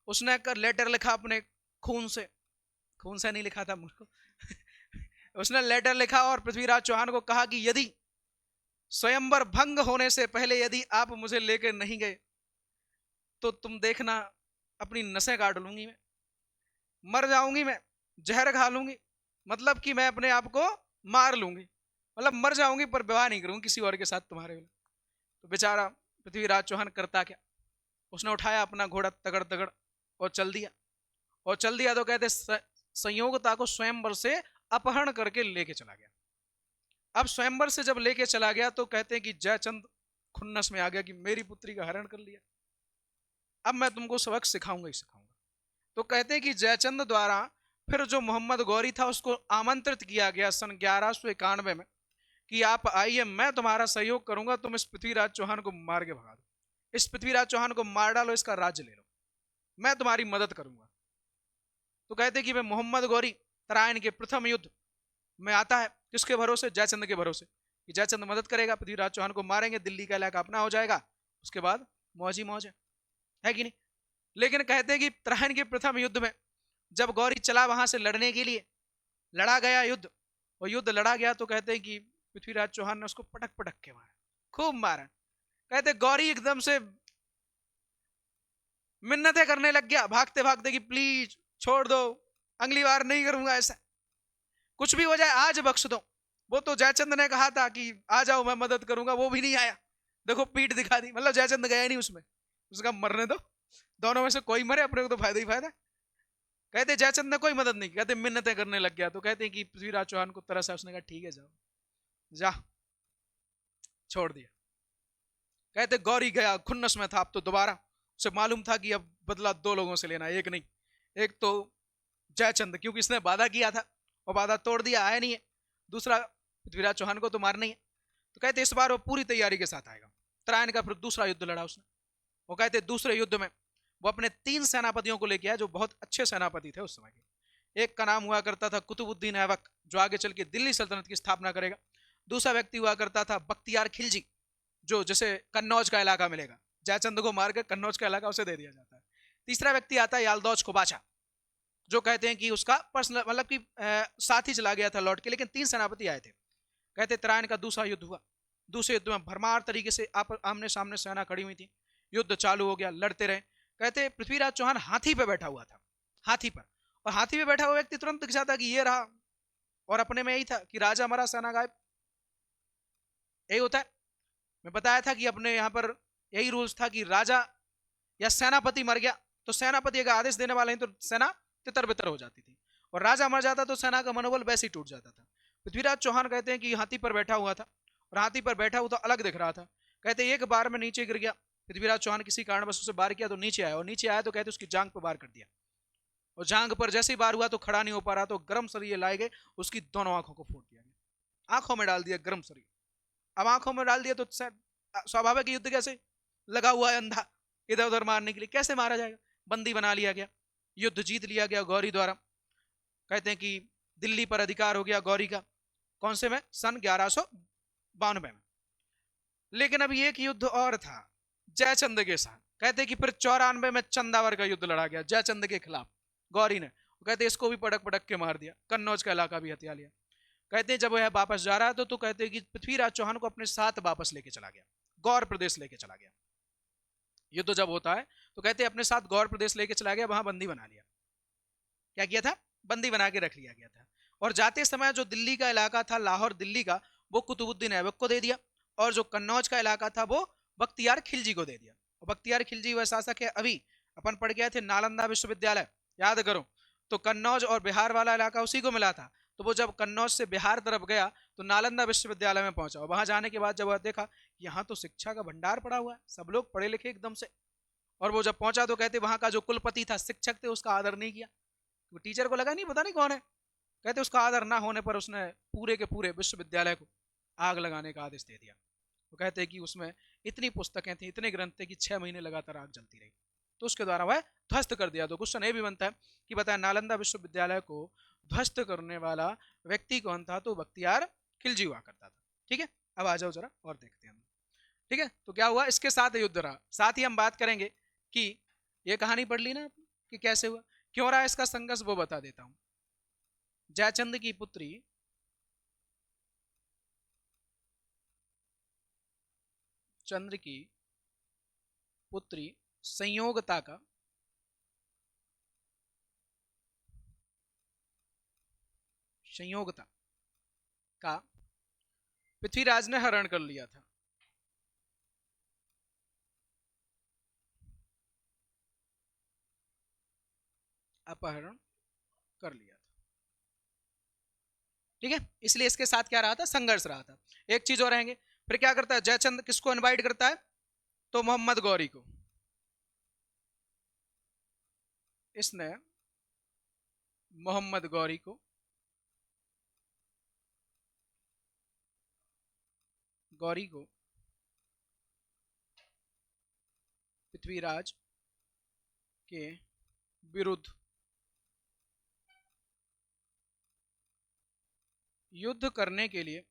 उसने कर लेटर लिखा अपने खून से नहीं लिखा था मुझको उसने लेटर लिखा और पृथ्वीराज चौहान को कहा कि यदि स्वयंवर भंग होने से पहले यदि आप मुझे लेकर नहीं गए तो तुम देखना अपनी नसें काट लूंगी, मैं मर जाऊंगी, मैं जहर खा लूंगी, मतलब कि मैं अपने आप को मार लूंगी, मतलब मर जाऊंगी पर विवाह नहीं करूंगी किसी और के साथ तुम्हारे लिए। तो बेचारा पृथ्वीराज चौहान करता क्या, उसने उठाया अपना घोड़ा तगड़ तगड़ और चल दिया। तो कहते संयोगता को स्वयंवर से अपहरण करके लेके चला गया। अब स्वयंवर से जब लेके चला गया तो कहते हैं कि जयचंद खुन्नस में आ गया कि मेरी पुत्री का हरण कर लिया, अब मैं तुमको सबक सिखाऊंगा ही सिखाऊंगा। तो कहते हैं कि जयचंद द्वारा फिर जो मोहम्मद गौरी था उसको आमंत्रित किया गया सन 1191 में कि आप आइए, मैं तुम्हारा सहयोग करूंगा, तुम इस पृथ्वीराज चौहान को मार के भगा दो, इस पृथ्वीराज चौहान को मार डालो, इसका राज्य ले लो, मैं तुम्हारी मदद करूंगा। तो कहते कि मैं मोहम्मद गौरी तराइन के प्रथम युद्ध में आता है, किसके भरोसे? जयचंद के भरोसे, कि जयचंद मदद करेगा, पृथ्वीराज चौहान को मारेंगे, दिल्ली का इलाका अपना हो जाएगा, उसके बाद मौज ही मौज है कि नहीं? लेकिन कहते हैं कि तराइन के प्रथम युद्ध में जब गौरी चला वहां से लड़ने के लिए, लड़ा गया युद्ध, और युद्ध लड़ा गया तो कहते हैं कि पृथ्वीराज चौहान ने उसको पटक पटक के मारा, खूब मारा। कहते गौरी एकदम से मिन्नतें करने लग गया भागते भागते कि प्लीज छोड़ दो, अगली बार नहीं करूंगा ऐसा, कुछ भी हो जाए आज बख्श दो। वो तो जयचंद ने कहा था कि आ जाओ मैं मदद करूंगा, वो भी नहीं आया, देखो पीठ दिखा दी, मतलब जयचंद गया नहीं उसमें, उसका मरने दो, दोनों में से कोई मरे, अपने को तो फायदा ही फायदा। कहते जयचंद ने कोई मदद नहीं, कहते मिन्नतें करने लग गया। तो कहते हैं कि पृथ्वीराज चौहान को तरस है, उसने कहा ठीक है जाओ, जा, छोड़ दिया। कहते गौरी गया, खुन्नस में था, अब तो दोबारा उसे मालूम था कि अब बदला 2 लोगों से लेना, एक नहीं। एक तो जयचंद, क्योंकि इसने वादा किया था और वादा तोड़ दिया, आया नहीं है। दूसरा पृथ्वीराज चौहान को तो मारना ही है। तो कहते इस बार वो पूरी तैयारी के साथ आएगा। तराइन का फिर दूसरा युद्ध लड़ा उसने। वो कहते दूसरे युद्ध में वो अपने 3 सेनापतियों को लेके आया जो बहुत अच्छे सेनापति थे उस समय के। एक का नाम हुआ करता था कुतुबुद्दीन ऐबक, जो आगे चल के दिल्ली सल्तनत की स्थापना करेगा। दूसरा व्यक्ति हुआ करता था बख्तियार खिलजी, जो जैसे कन्नौज का इलाका मिलेगा, जयचंद को मार कर कन्नौज का इलाका उसे दे दिया जाता है। तीसरा व्यक्ति आता है यालदौज खोबाचा, जो कहते हैं कि उसका पर्सनल मतलब कि साथ ही चला गया था लौट के, लेकिन 3 सेनापति आए थे। कहते तराइन का दूसरा युद्ध हुआ। दूसरे युद्ध में भरमार तरीके से आमने सामने सेना खड़ी हुई थी, युद्ध चालू हो गया, लड़ते रहे। कहते पृथ्वीराज चौहान हाथी पे बैठा हुआ था, हाथी पर, और हाथी पे बैठा हुआ व्यक्ति तुरंत दिख जाता कि ये रहा, और अपने में यही था कि राजा मरा सेना गायब, यही होता है। मैं बताया था कि अपने यहाँ पर यही रूल्स था कि राजा या सेनापति मर गया तो सेनापति अगर आदेश देने वाले हैं तो सेना तितर बितर हो जाती थी, और राजा मर जाता तो सेना का मनोबल वैसे ही टूट जाता था। पृथ्वीराज चौहान कहते हैं कि हाथी पर बैठा हुआ था और हाथी पर बैठा वो तो अलग दिख रहा था। कहते एक बार में नीचे गिर गया। पृथ्वीराज चौहान किसी कारणवश उसे वार किया तो नीचे आया, और नीचे आया तो कहते उसकी जांग पर वार कर दिया, और जांग पर जैसे ही वार हुआ तो खड़ा नहीं हो पा रहा, तो गर्म सरिये लाए गए, उसकी दोनों आंखों को फोड़ दिया गया, आंखों में डाल दिया गर्म सरिये। अब आंखों में डाल दिया तो स्वाभाविक युद्ध कैसे, लगा हुआ है अंधा, इधर उधर मारने के लिए, कैसे मारा जाएगा, बंदी बना लिया गया, युद्ध जीत लिया गया गौरी द्वारा। कहते हैं कि दिल्ली पर अधिकार हो गया गौरी का, कौन से में, सन 1192 में। लेकिन अभी एक युद्ध और था जयचंद के साथ। कहते हैं कि फिर 94 में चंदावर का युद्ध लड़ा गया जयचंद के खिलाफ गौरी ने। कहते इसको भी पटक पटक के मार दिया, कन्नौज का इलाका भी हथिया लिया। कहते हैं जब वह वापस जा रहा था तो कहते हैं कि पृथ्वीराज चौहान को अपने साथ वापस लेके चला गया, गौर प्रदेश लेके चला गया। युद्ध जब होता है तो कहते हैं अपने साथ गौर प्रदेश लेके चला गया, वहां बंदी बना लिया। क्या किया था, बंदी बना के रख लिया गया था। और जाते समय जो दिल्ली का इलाका था, लाहौर दिल्ली का, वो कुतुबुद्दीन ऐबक को दे दिया, और जो कन्नौज का इलाका था वो बख्तियार खिलजी को दे दिया। और बख्तियार खिलजी वह शासक है, अभी अपन पढ़ गए थे नालंदा विश्वविद्यालय, याद करो, तो कन्नौज और बिहार वाला इलाका उसी को मिला था। तो वो जब कन्नौज से बिहार तरफ गया तो नालंदा विश्वविद्यालय में पहुंचा, वहां जाने के बाद जब वह देखा यहाँ तो शिक्षा का भंडार पड़ा हुआ है, सब लोग पढ़े लिखे एकदम से, और वो जब पहुंचा तो कहते वहां का जो कुलपति था, शिक्षक थे, उसका आदर नहीं किया। वो टीचर को लगा नहीं, पता नहीं कौन है। कहते उसका आदर ना होने पर उसने पूरे के पूरे विश्वविद्यालय को आग लगाने का आदेश दे दिया। वो कहते हैं कि उसमें इतनी पुस्तकें थी, इतने ग्रंथ थे कि 6 महीने लगातार आग जलती रही, तो उसके द्वारा वह ध्वस्त कर दिया। तो क्वेश्चन ये भी बनता है कि बताया नालंदा विश्वविद्यालय को ध्वस्त करने वाला व्यक्ति कौन था, तो बख्तियार खिलजी हुआ करता था। ठीक है, अब आ जाओ जरा और देखते हैं। ठीक है, तो क्या हुआ, इसके साथ युद्ध रहा। साथ ही हम बात करेंगे कि ये कहानी पढ़ ली ना कि कैसे हुआ, क्यों रहा इसका संघर्ष, वो बता देता हूं। जयचंद की पुत्री चंद्र की पुत्री संयोगता का संयोगता का पृथ्वीराज ने हरण कर लिया था। अपहरण कर लिया था। ठीक है, इसलिए इसके साथ क्या रहा था, संघर्ष रहा था। एक चीज और रहेंगे, फिर क्या करता है जयचंद, किसको इनवाइट करता है, तो मोहम्मद गौरी को। इसने मोहम्मद गौरी को पृथ्वीराज के विरुद्ध युद्ध करने के लिए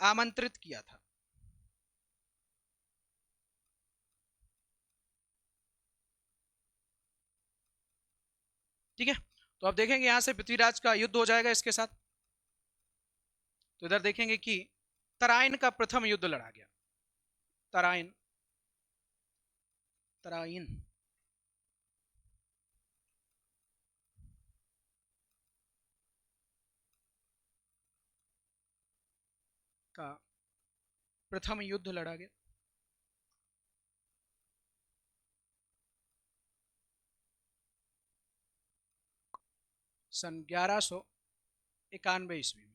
आमंत्रित किया था। ठीक है, तो अब देखेंगे यहां से पृथ्वीराज का युद्ध हो जाएगा इसके साथ। तो इधर देखेंगे कि तराइन का प्रथम युद्ध लड़ा गया। तराइन तराइन का प्रथम युद्ध लड़ा गया। सन 1191 ईस्वी में।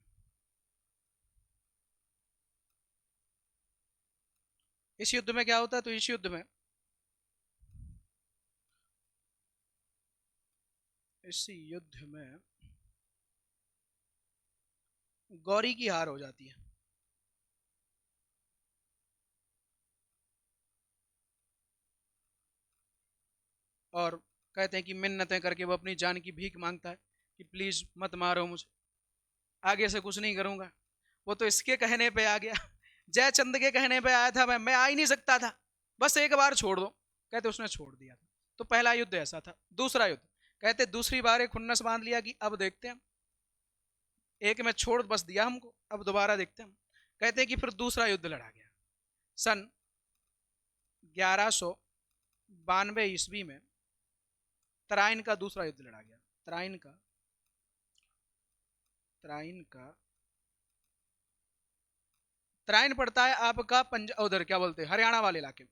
इस युद्ध में क्या होता है, तो इस युद्ध में गौरी की हार हो जाती है। और कहते हैं कि मिन्नतें करके वो अपनी जान की भीख मांगता है कि प्लीज मत मारो मुझे, आगे से कुछ नहीं करूंगा। वो तो इसके कहने पे आ गया, जयचंद के कहने पे आया था, मैं आ ही नहीं सकता था, बस एक बार छोड़ दो। कहते उसने छोड़ दिया था। तो पहला युद्ध ऐसा था। दूसरा युद्ध, कहते दूसरी बार एक खुन्नस बांध लिया कि अब देखते हैं, एक में छोड़ बस दिया हमको, अब दोबारा देखते हैं। कहते हैं कि फिर दूसरा युद्ध लड़ा गया सन 1192 ईस्वी में। तराइन का दूसरा युद्ध लड़ा गया। तराइन पड़ता है आपका उधर क्या बोलते हैं, हरियाणा वाले इलाके में।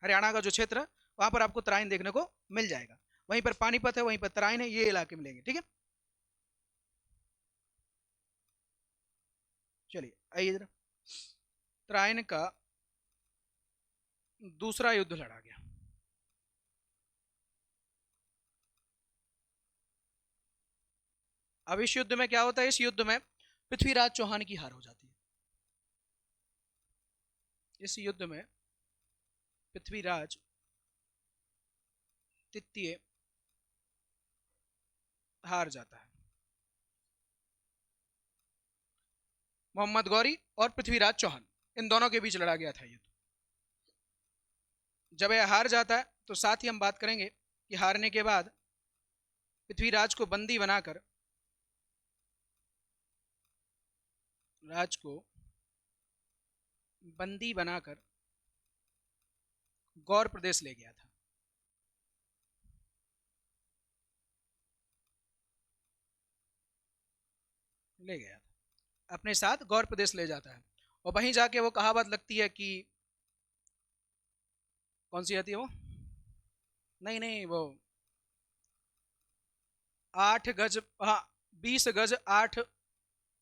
हरियाणा का जो क्षेत्र है वहां पर आपको तराइन देखने को मिल जाएगा। वहीं पर पानीपत है, वहीं पर तराइन है, ये इलाके मिलेंगे। ठीक है, चलिए आइए जरा, त्रायन का दूसरा युद्ध लड़ा गया। अब इस युद्ध में क्या होता है, इस युद्ध में पृथ्वीराज चौहान की हार हो जाती है। इस युद्ध में पृथ्वीराज तृतीय हार जाता है। मोहम्मद गौरी और पृथ्वीराज चौहान, इन दोनों के बीच लड़ा गया था युद्ध। जब यह हार जाता है तो साथ ही हम बात करेंगे कि हारने के बाद पृथ्वीराज को बंदी बनाकर राज को बंदी बनाकर गौर प्रदेश ले गया था। ले गया था अपने साथ, गौर प्रदेश ले जाता है। और वहीं जाके वो कहावत लगती है कि, कौन सी आती है वो, नहीं नहीं वो 8 गज, हाँ 20 गज 8,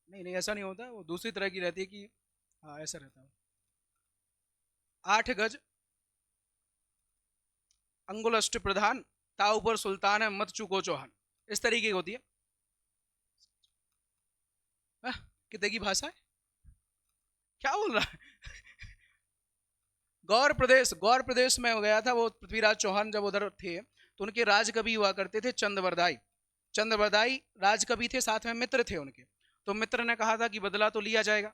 नहीं नहीं ऐसा नहीं होता, वो दूसरी तरह की रहती है कि, हाँ ऐसा रहता है, 8 गज अंगुल अष्ट प्रधान, ताऊ पर सुल्तान है मत चूको चौहान, इस तरीके की होती है। कितने की भाषा है, क्या बोल रहा है। गौर प्रदेश में हो गया था वो। पृथ्वीराज चौहान जब उधर थे तो उनके राजकवि हुआ करते थे चंद्रवरदाई। चंद्रवरदाई राजकवि थे, साथ में मित्र थे उनके। तो मित्र ने कहा था कि बदला तो लिया जाएगा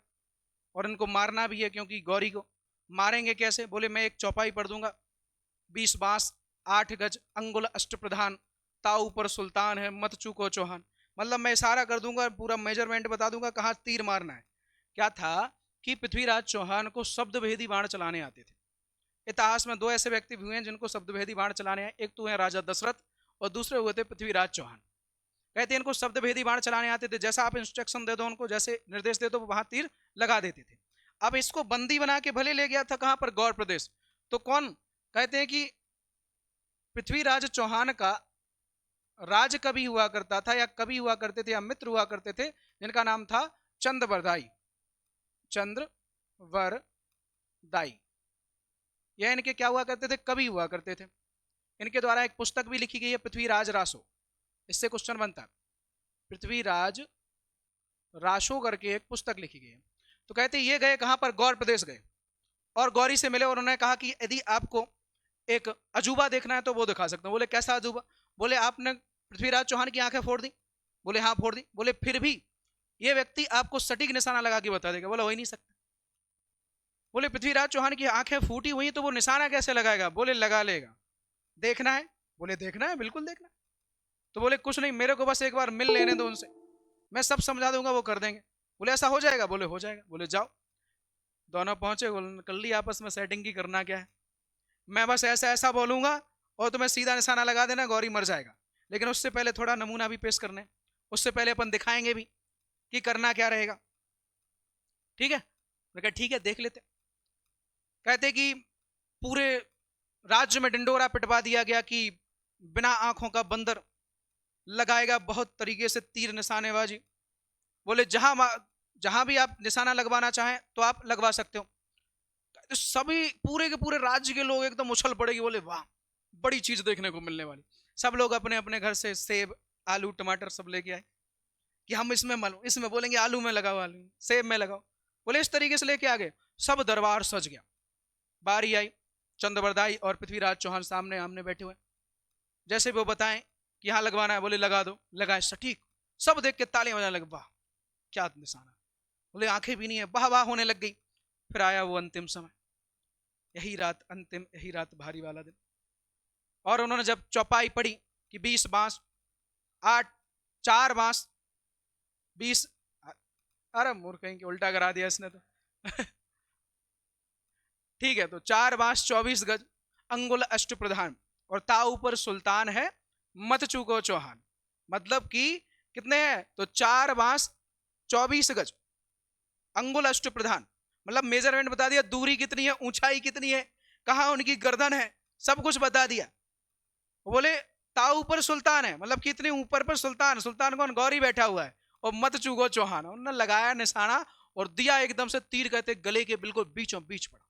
और इनको मारना भी है, क्योंकि गौरी को मारेंगे कैसे, बोले मैं एक चौपाई पढ़ दूंगा, 20 बांस 8 गज अंगुल अष्ट प्रधान, ताऊ पर सुल्तान है मत चूको चौहान। मतलब मैं इशारा कर दूंगा, पूरा मेजरमेंट बता दूंगा कहाँ तीर मारना है। क्या था कि पृथ्वीराज चौहान को शब्दभेदी बाण चलाने आते थे। इतिहास में 2 ऐसे व्यक्ति भी हुए हैं जिनको शब्दभेदी बाण चलाने हैं, एक तो है राजा दशरथ और दूसरे हुए थे पृथ्वीराज चौहान। कहते हैं इनको शब्दभेदी बाण चलाने आते थे, जैसा आप इंस्ट्रक्शन दे दो उनको, जैसे निर्देश दे दो वहां तीर लगा देते थे। अब इसको बंदी बना के भले ले गया था कहां पर, गौर प्रदेश। तो कौन, कहते हैं कि पृथ्वीराज चौहान का राज कवि हुआ करता था, या कवि हुआ करते थे, या मित्र हुआ करते थे, जिनका नाम था चंद्रवरदाई। चंद्रवरदाई यह इनके क्या हुआ करते थे, कवि हुआ करते थे। इनके द्वारा एक पुस्तक भी लिखी गई है, पृथ्वीराज रासो। इससे क्वेश्चन बनता है, पृथ्वीराज रासो करके एक पुस्तक लिखी गई है। तो कहते ये गए कहां पर, गौर प्रदेश गए और गौरी से मिले और उन्होंने कहा कि यदि आपको एक अजूबा देखना है तो वो दिखा सकता हूं। बोले कैसा अजूबा, बोले आपने पृथ्वीराज चौहान की आंखें फोड़ दी, बोले हाँ फोड़ दी। बोले फिर भी ये व्यक्ति आपको सटीक निशाना लगा के बता देगा, बोला हो ही नहीं सकता। बोले पृथ्वीराज चौहान की आंखें फूटी हुई तो वो निशाना कैसे लगाएगा, बोले लगा लेगा। देखना है, बोले देखना है, बिल्कुल देखना है। तो बोले कुछ नहीं, मेरे को बस एक बार मिल लेने दो उनसे, मैं सब समझा दूंगा, वो कर देंगे। बोले ऐसा हो जाएगा, बोले हो जाएगा। बोले जाओ। दोनों पहुंचे, कर ली आपस में सेटिंग की, करना क्या है, मैं बस ऐसा ऐसा बोलूंगा और तुम्हें सीधा निशाना लगा देना, गौरी मर जाएगा। लेकिन उससे पहले थोड़ा नमूना भी पेश करने, उससे पहले अपन दिखाएंगे भी कि करना क्या रहेगा। ठीक है, मैं कहा ठीक है देख लेते। कहते कि पूरे राज्य में डिंडोरा पिटवा दिया गया कि बिना आंखों का बंदर लगाएगा बहुत तरीके से तीर निशानेबाजी। बोले जहां भी आप निशाना लगवाना चाहें तो आप लगवा सकते हो। तो सभी पूरे के पूरे राज्य के लोग एकदम उछल पड़ेगी, बोले वाह बड़ी चीज देखने को मिलने वाली। सब लोग अपने अपने घर से सेब आलू टमाटर सब लेके आए कि हम इसमें बोलेंगे आलू में लगाओ, आलू सेब में लगाओ। बोले इस तरीके से लेके आ गए, सब दरबार सज गया। बारी आई, चंद्रवरदाई और पृथ्वीराज चौहान सामने आमने बैठे हुए। जैसे वो बताएं कि यहाँ लगवाना है, बोले लगा दो, लगाए सटीक। सब देख के तालियां बजाने लगे, वाह क्या निशाना। बोले आंखें भी नहीं है, वाह वाह होने लग गई। फिर आया वो अंतिम समय, यही रात अंतिम, यही रात भारी वाला दिन। और उन्होंने जब चौपाई पड़ी कि 20 बांस 8 4 बांस 20, अरे मूर्ख कहीं के उल्टा करा दिया इसने तो। ठीक है, तो 4 बांस 24 गज अंगुल अष्ट प्रधान और ताऊ पर सुल्तान है मत चूको चौहान। मतलब कि कितने हैं, तो 4 बांस 24 गज अंगुल अष्ट प्रधान, मतलब मेजरमेंट बता दिया, दूरी कितनी है, ऊंचाई कितनी है, कहां उनकी गर्दन है, सब कुछ बता दिया। बोले ताऊ पर सुल्तान है, मतलब कितने ऊपर पर सुल्तान, सुल्तान कौन, गौरी बैठा हुआ है, और मत चूको चौहान। उन्होंने लगाया निशाना और दिया एकदम से तीर कहते गले के बिल्कुल बीचों बीच पड़ा।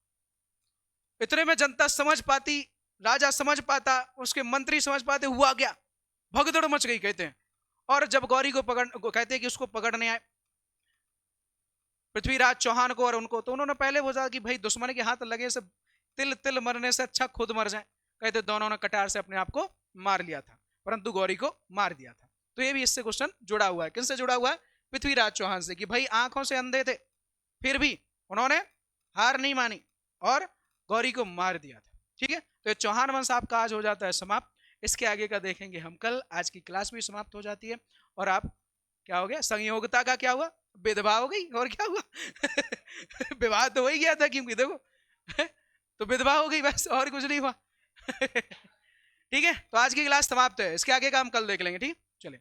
इतने में जनता समझ पाती, राजा समझ पाता, उसके मंत्री समझ पाते, हुआ क्या, भगदड़ मच गई कहते हैं। और जब गौरी को कहते हैं कि उसको पकड़ने आए पृथ्वीराज चौहान को और उनको, तो उन्होंने पहले बोला कि भाई दुश्मन के हाथ लगे से तिल तिल मरने से अच्छा खुद मर जाए। कहते दोनों ने कटार से अपने आप को मार लिया था, परंतु गौरी को मार दिया था। तो ये भी इससे क्वेश्चन जुड़ा हुआ है। किनसे जुड़ा हुआ है? पृथ्वीराज चौहान से, कि भाई आंखों से अंधे थे फिर भी उन्होंने हार नहीं मानी और गौरी को मार दिया था। ठीक है, तो चौहान वंश आपका आज हो जाता है समाप्त। इसके आगे का देखेंगे हम कल। आज की क्लास भी समाप्त हो जाती है और आप क्या हो गया, संयोगता का क्या हुआ, विधवा हो गई, और क्या हुआ विवाह तो हो ही गया था क्योंकि देखो तो विधवा हो गई बस, और कुछ नहीं हुआ ठीक है, तो आज की क्लास समाप्त है। इसके आगे का हम कल देख लेंगे। ठीक, चलिए।